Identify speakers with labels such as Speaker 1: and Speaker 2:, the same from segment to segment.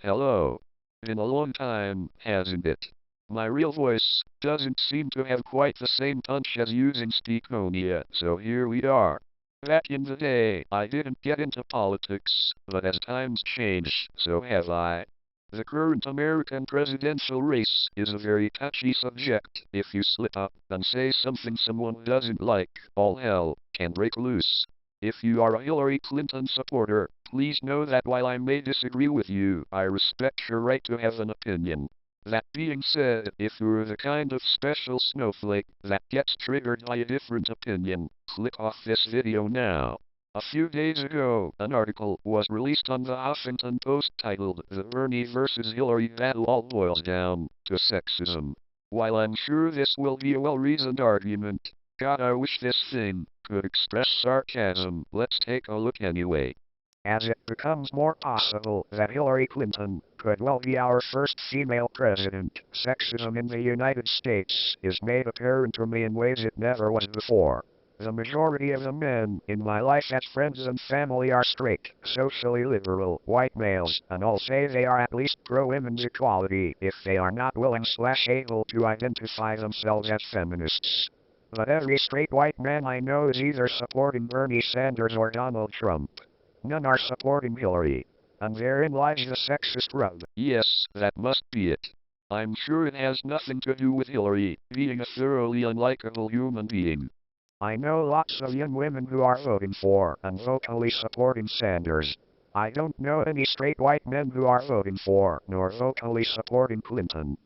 Speaker 1: Hello. Been a long time, hasn't it? My real voice doesn't seem to have quite the same punch as using Speakonia, so here we are. Back in the day, I didn't get into politics, but as times change, so have I. The current American presidential race is a very touchy subject. If you slip up and say something someone doesn't like, all hell can break loose. If you are a Hillary Clinton supporter, please know that while I may disagree with you, I respect your right to have an opinion. That being said, if you're the kind of special snowflake that gets triggered by a different opinion, click off this video now. A few days ago, an article was released on the Huffington Post titled "The Bernie vs. Hillary Battle All Boils Down to Sexism." While I'm sure this will be a well-reasoned argument, God, I wish this thing could express sarcasm. Let's take a look anyway. As it becomes more possible that Hillary Clinton could well be our first female president, sexism in the United States is made apparent to me in ways it never was before. The majority of the men in my life as friends and family are straight, socially liberal, white males, and all say they are at least pro-women's equality if they are not willing/able to identify themselves as feminists. But every straight white man I know is either supporting Bernie Sanders or Donald Trump. None are supporting Hillary. And therein lies the sexist rub. Yes, that must be it. I'm sure it has nothing to do with Hillary being a thoroughly unlikable human being. I know lots of young women who are voting for and vocally supporting Sanders. I don't know any straight white men who are voting for nor vocally supporting Clinton.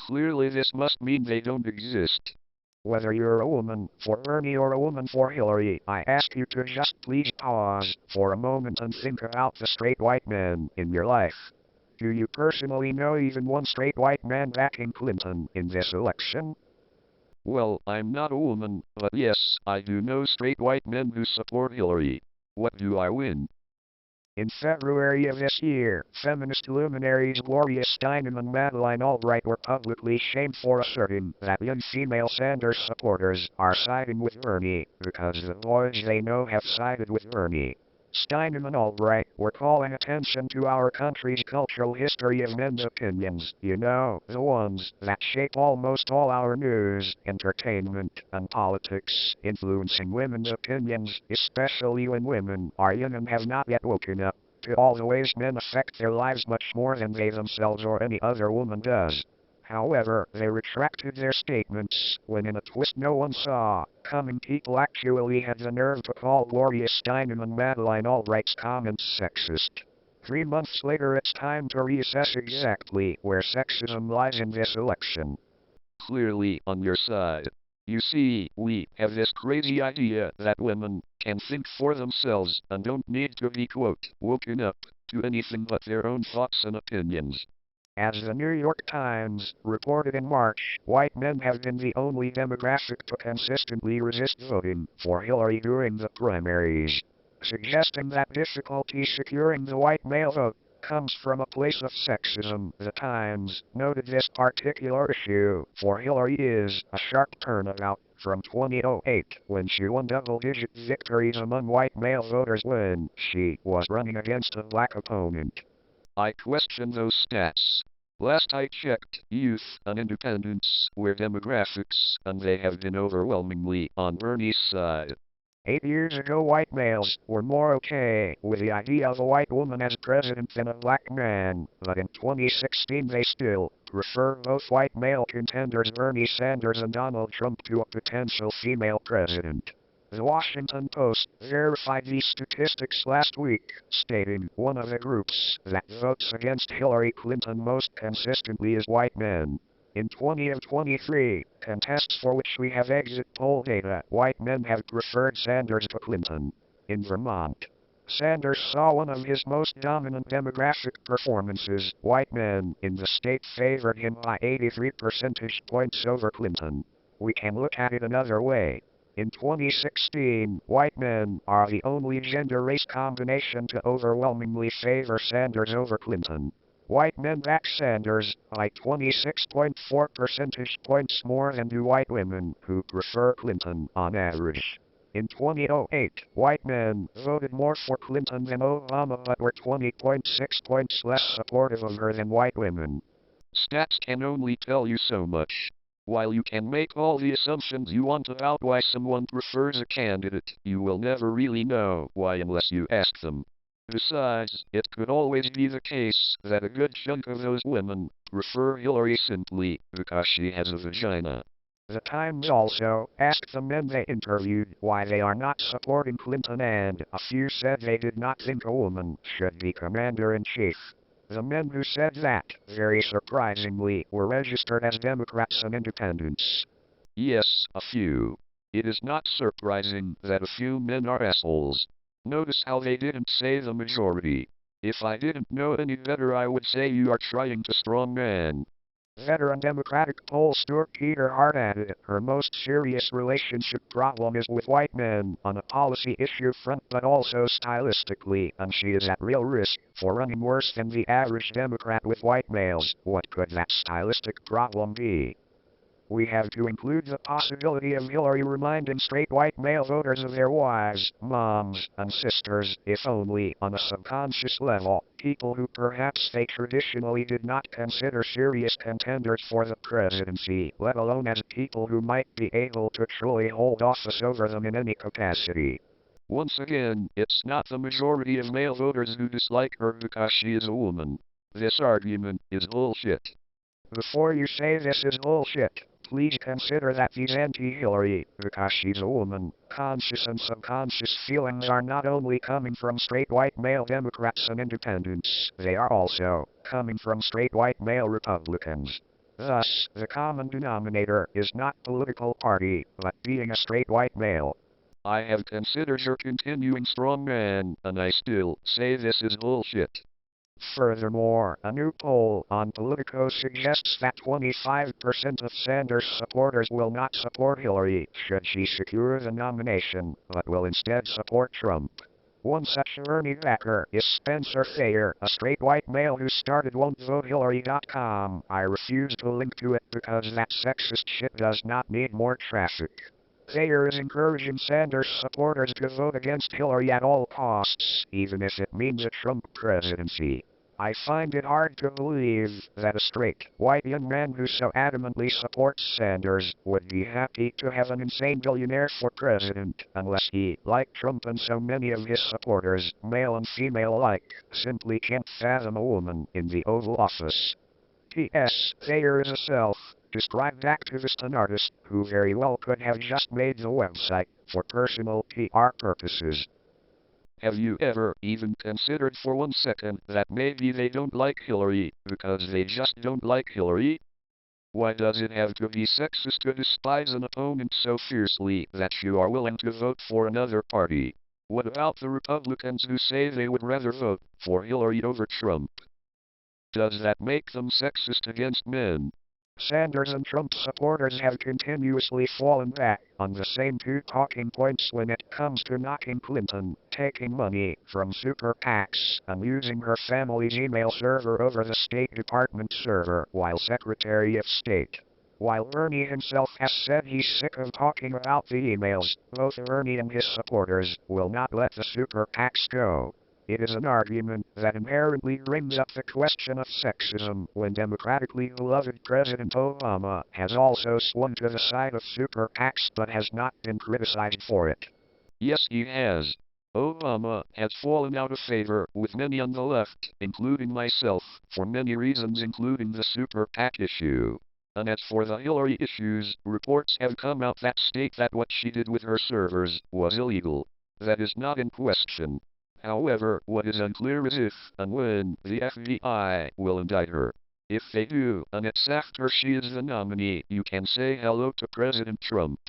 Speaker 1: Clearly this must mean they don't exist. Whether you're a woman for Bernie or a woman for Hillary, I ask you to just please pause for a moment and think about the straight white men in your life. Do you personally know even one straight white man backing Clinton in this election? Well, I'm not a woman, but yes, I do know straight white men who support Hillary. What do I win? In February of this year, feminist luminaries Gloria Steinem and Madeleine Albright were publicly shamed for asserting that young female Sanders supporters are siding with Bernie because the boys they know have sided with Bernie. Steinem and Albright were calling attention to our country's cultural history of men's opinions, you know, the ones that shape almost all our news, entertainment, and politics, influencing women's opinions, especially when women are young and have not yet woken up to all the ways men affect their lives much more than they themselves or any other woman does. However, they retracted their statements when, in a twist no one saw coming, people actually had the nerve to call Gloria Steinem and Madeleine Albright's comments sexist. 3 months later, it's time to reassess exactly where sexism lies in this election. Clearly on your side. You see, we have this crazy idea that women can think for themselves and don't need to be, quote, woken up to anything but their own thoughts and opinions. As the New York Times reported in March, white men have been the only demographic to consistently resist voting for Hillary during the primaries, suggesting that difficulty securing the white male vote comes from a place of sexism. The Times noted this particular issue for Hillary is a sharp turnabout from 2008, when she won double-digit victories among white male voters when she was running against a black opponent. I question those stats. Last I checked, youth and independents were demographics, and they have been overwhelmingly on Bernie's side. 8 years ago, white males were more okay with the idea of a white woman as president than a black man, but in 2016 they still prefer both white male contenders Bernie Sanders and Donald Trump to a potential female president. The Washington Post verified these statistics last week, stating one of the groups that votes against Hillary Clinton most consistently is white men. In 20 of 23 contests for which we have exit poll data, white men have preferred Sanders to Clinton. In Vermont, Sanders saw one of his most dominant demographic performances. White men in the state favored him by 83 percentage points over Clinton. We can look at it another way. In 2016, white men are the only gender-race combination to overwhelmingly favor Sanders over Clinton. White men back Sanders by 26.4 percentage points more than do white women who prefer Clinton on average.
Speaker 2: In 2008, white men voted more for Clinton than Obama but were 20.6 points less supportive of her than white women.
Speaker 1: Stats can only tell you so much. While you can make all the assumptions you want about why someone prefers a candidate, you will never really know why unless you ask them. Besides, it could always be the case that a good chunk of those women prefer Hillary simply because she has a vagina.
Speaker 2: The Times also asked the men they interviewed why they are not supporting Clinton, and a few said they did not think a woman should be commander-in-chief. The men who said that, very surprisingly, were registered as Democrats and independents.
Speaker 1: Yes, a few. It is not surprising that a few men are assholes. Notice how they didn't say the majority. If I didn't know any better, I would say you are trying to strongman.
Speaker 2: Veteran Democratic pollster Peter Hart added, her most serious relationship problem is with white men on a policy issue front but also stylistically, and she is at real risk for running worse than the average Democrat with white males. What could that stylistic problem be? We have to include the possibility of Hillary reminding straight white male voters of their wives, moms, and sisters, if only on a subconscious level, people who perhaps they traditionally did not consider serious contenders for the presidency, let alone as people who might be able to truly hold office over them in any capacity.
Speaker 1: Once again, it's not the majority of male voters who dislike her because she is a woman. This argument is bullshit.
Speaker 2: Before you say this is bullshit, please consider that these anti-Hillary, because she's a woman, conscious and subconscious feelings are not only coming from straight white male Democrats and independents, they are also coming from straight white male Republicans. Thus, the common denominator is not political party, but being a straight white male.
Speaker 1: I have considered your continuing strongman, and I still say this is bullshit.
Speaker 2: Furthermore, a new poll on Politico suggests that 25% of Sanders supporters will not support Hillary should she secure the nomination, but will instead support Trump. One such Bernie backer is Spencer Thayer, a straight white male who started Won'tVoteHillary.com. I refuse to link to it because that sexist shit does not need more traffic. Thayer is encouraging Sanders supporters to vote against Hillary at all costs, even if it means a Trump presidency. I find it hard to believe that a straight, white young man who so adamantly supports Sanders would be happy to have an insane billionaire for president, unless he, like Trump and so many of his supporters, male and female alike, simply can't fathom a woman in the Oval Office. P.S. Thayer is a self-described activist and artist who very well could have just made the website for personal PR purposes.
Speaker 1: Have you ever even considered for 1 second that maybe they don't like Hillary because they just don't like Hillary? Why does it have to be sexist to despise an opponent so fiercely that you are willing to vote for another party? What about the Republicans who say they would rather vote for Hillary over Trump? Does that make them sexist against men?
Speaker 2: Sanders and Trump supporters have continuously fallen back on the same two talking points when it comes to knocking Clinton, taking money from super PACs, and using her family's email server over the State Department server while Secretary of State. While Bernie himself has said he's sick of talking about the emails, both Bernie and his supporters will not let the super PACs go. It is an argument that inherently brings up the question of sexism when democratically beloved President Obama has also swung to the side of super PACs but has not been criticized for it.
Speaker 1: Yes, he has. Obama has fallen out of favor with many on the left, including myself, for many reasons including the super PAC issue. And as for the Hillary issues, reports have come out that state that what she did with her servers was illegal. That is not in question. However, what is unclear is if and when the FBI will indict her. If they do, and it's after she is the nominee, you can say hello to President Trump.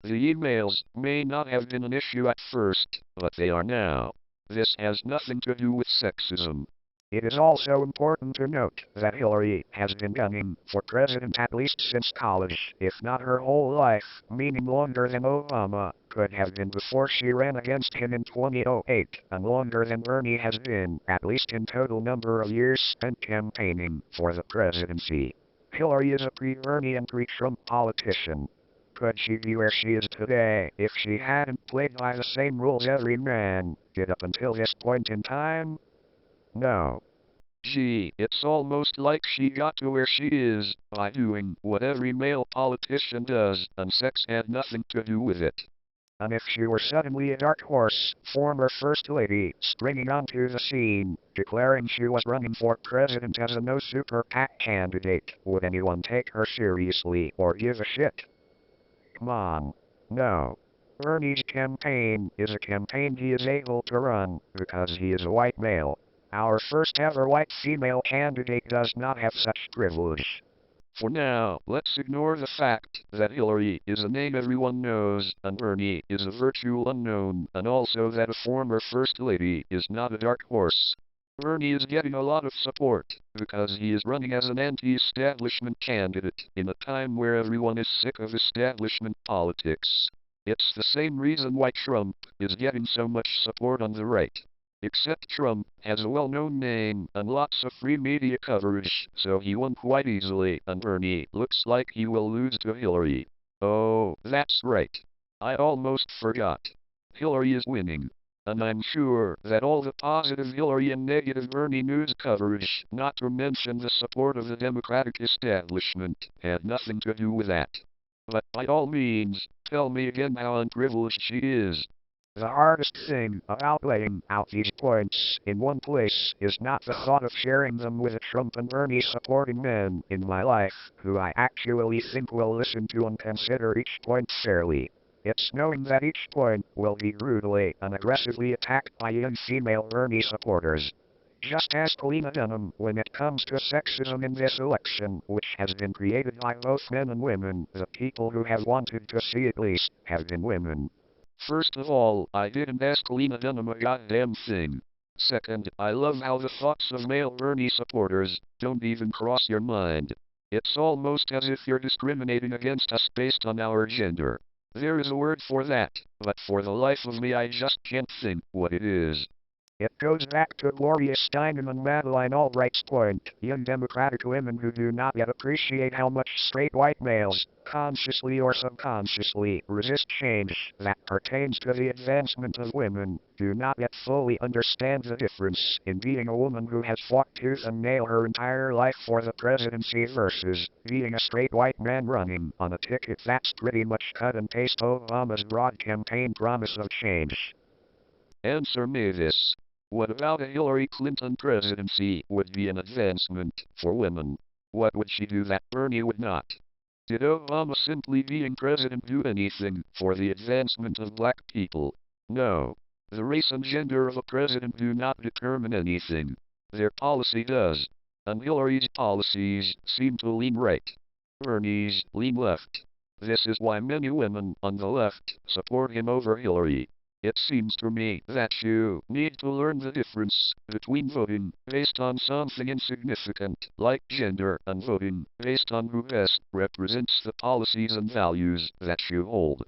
Speaker 1: The emails may not have been an issue at first, but they are now. This has nothing to do with sexism.
Speaker 2: It is also important to note that Hillary has been gunning for president at least since college, if not her whole life, meaning longer than Obama could have been before she ran against him in 2008, and longer than Bernie has been, at least in total number of years spent campaigning for the presidency. Hillary is a pre-Bernie and pre-Trump politician. could she be where she is today if she hadn't played by the same rules every man did up until this point in time? No.
Speaker 1: Gee, it's almost like she got to where she is by doing what every male politician does, and sex had nothing to do with it.
Speaker 2: And if she were suddenly a dark horse, former First Lady, springing onto the scene, declaring she was running for president as a no-super PAC candidate, would anyone take her seriously or give a shit? Come on. No. Bernie's campaign is a campaign he is able to run because he is a white male. Our first ever white female candidate does not have such privilege.
Speaker 1: For now, let's ignore the fact that Hillary is a name everyone knows, and Bernie is a virtual unknown, and also that a former First Lady is not a dark horse. Bernie is getting a lot of support because he is running as an anti-establishment candidate in a time where everyone is sick of establishment politics. It's the same reason why Trump is getting so much support on the right. Except Trump has a well-known name and lots of free media coverage, so he won quite easily, and Bernie looks like he will lose to Hillary. Oh, that's right. I almost forgot. Hillary is winning. And I'm sure that all the positive Hillary and negative Bernie news coverage, not to mention the support of the Democratic establishment, had nothing to do with that. But by all means, tell me again how unprivileged she is.
Speaker 2: The hardest thing about laying out these points in one place is not the thought of sharing them with the Trump and Bernie supporting men in my life who I actually think will listen to and consider each point fairly. It's knowing that each point will be brutally and aggressively attacked by young female Bernie supporters. Just ask Lena Dunham when it comes to sexism in this election, which has been created by both men and women. The people who have wanted to see it least have been women.
Speaker 1: First of all, I didn't ask Lena Dunham a goddamn thing. Second, I love how the thoughts of male Bernie supporters don't even cross your mind. It's almost as if you're discriminating against us based on our gender. There is a word for that, but for the life of me I just can't think what it is.
Speaker 2: It goes back to Gloria Steinem and Madeleine Albright's point. Young Democratic women who do not yet appreciate how much straight white males, consciously or subconsciously, resist change that pertains to the advancement of women, do not yet fully understand the difference in being a woman who has fought tooth and nail her entire life for the presidency versus being a straight white man running on a ticket that's pretty much cut and paste Obama's broad campaign promise of change.
Speaker 1: Answer me this. What about a Hillary Clinton presidency would be an advancement for women? What would she do that Bernie would not? Did Obama simply being president do anything for the advancement of black people? No. The race and gender of a president do not determine anything. Their policy does. And Hillary's policies seem to lean right. Bernie's lean left. This is why many women on the left support him over Hillary. It seems to me that you need to learn the difference between voting based on something insignificant, like gender, and voting based on who best represents the policies and values that you hold.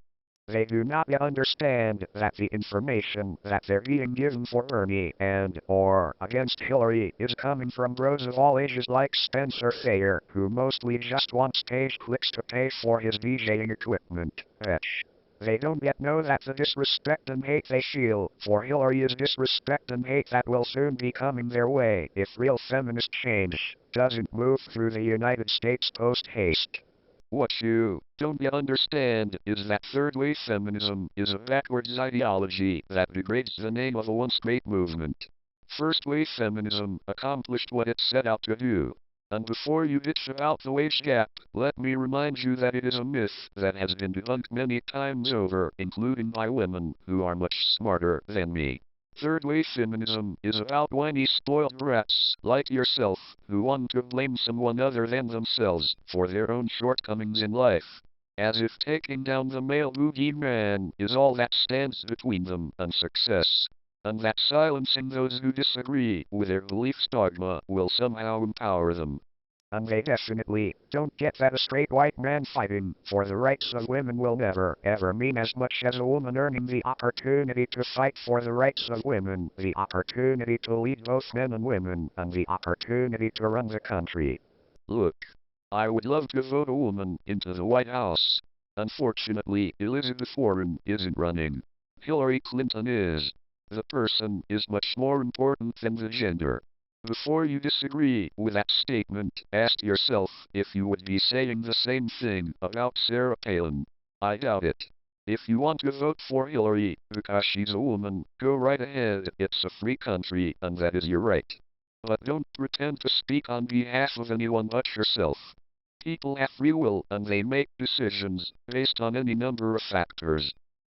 Speaker 2: They do not yet understand that the information that they're being given for Bernie and or against Hillary is coming from bros of all ages like Spencer Thayer, who mostly just wants page clicks to pay for his DJing equipment. Fetch. They don't yet know that the disrespect and hate they feel for Hillary is disrespect and hate that will soon be coming their way if real feminist change doesn't move through the United States post-haste.
Speaker 1: What you don't yet understand is that third-wave feminism is a backwards ideology that degrades the name of a once great movement. First-wave feminism accomplished what it set out to do. And before you bitch about the wage gap, let me remind you that it is a myth that has been debunked many times over, including by women who are much smarter than me. Third-wave feminism is about whiny spoiled brats like yourself who want to blame someone other than themselves for their own shortcomings in life. As if taking down the male boogeyman is all that stands between them and success. And that silencing those who disagree with their beliefs dogma will somehow empower them.
Speaker 2: And they definitely don't get that a straight white man fighting for the rights of women will never, ever mean as much as a woman earning the opportunity to fight for the rights of women, the opportunity to lead both men and women, and the opportunity to run the country.
Speaker 1: Look, I would love to vote a woman into the White House. Unfortunately, Elizabeth Warren isn't running. Hillary Clinton is. The person is much more important than the gender. Before you disagree with that statement, ask yourself if you would be saying the same thing about Sarah Palin. I doubt it. If you want to vote for Hillary because she's a woman, go right ahead. It's a free country, and that is your right. But don't pretend to speak on behalf of anyone but yourself. People have free will, and they make decisions based on any number of factors.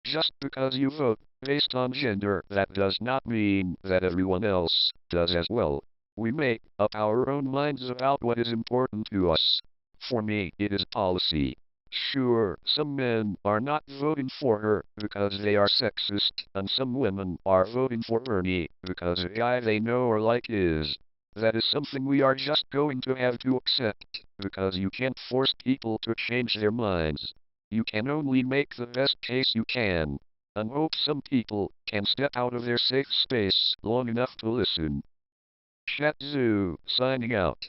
Speaker 1: Just because you vote based on gender, that does not mean that everyone else does as well. We make up our own minds about what is important to us. For me, it is policy. Sure, some men are not voting for her because they are sexist, and some women are voting for Bernie because a guy they know or like is. That is something we are just going to have to accept, because you can't force people to change their minds. You can only make the best case you can, and hope some people can step out of their safe space long enough to listen. Chat Zoo, signing out.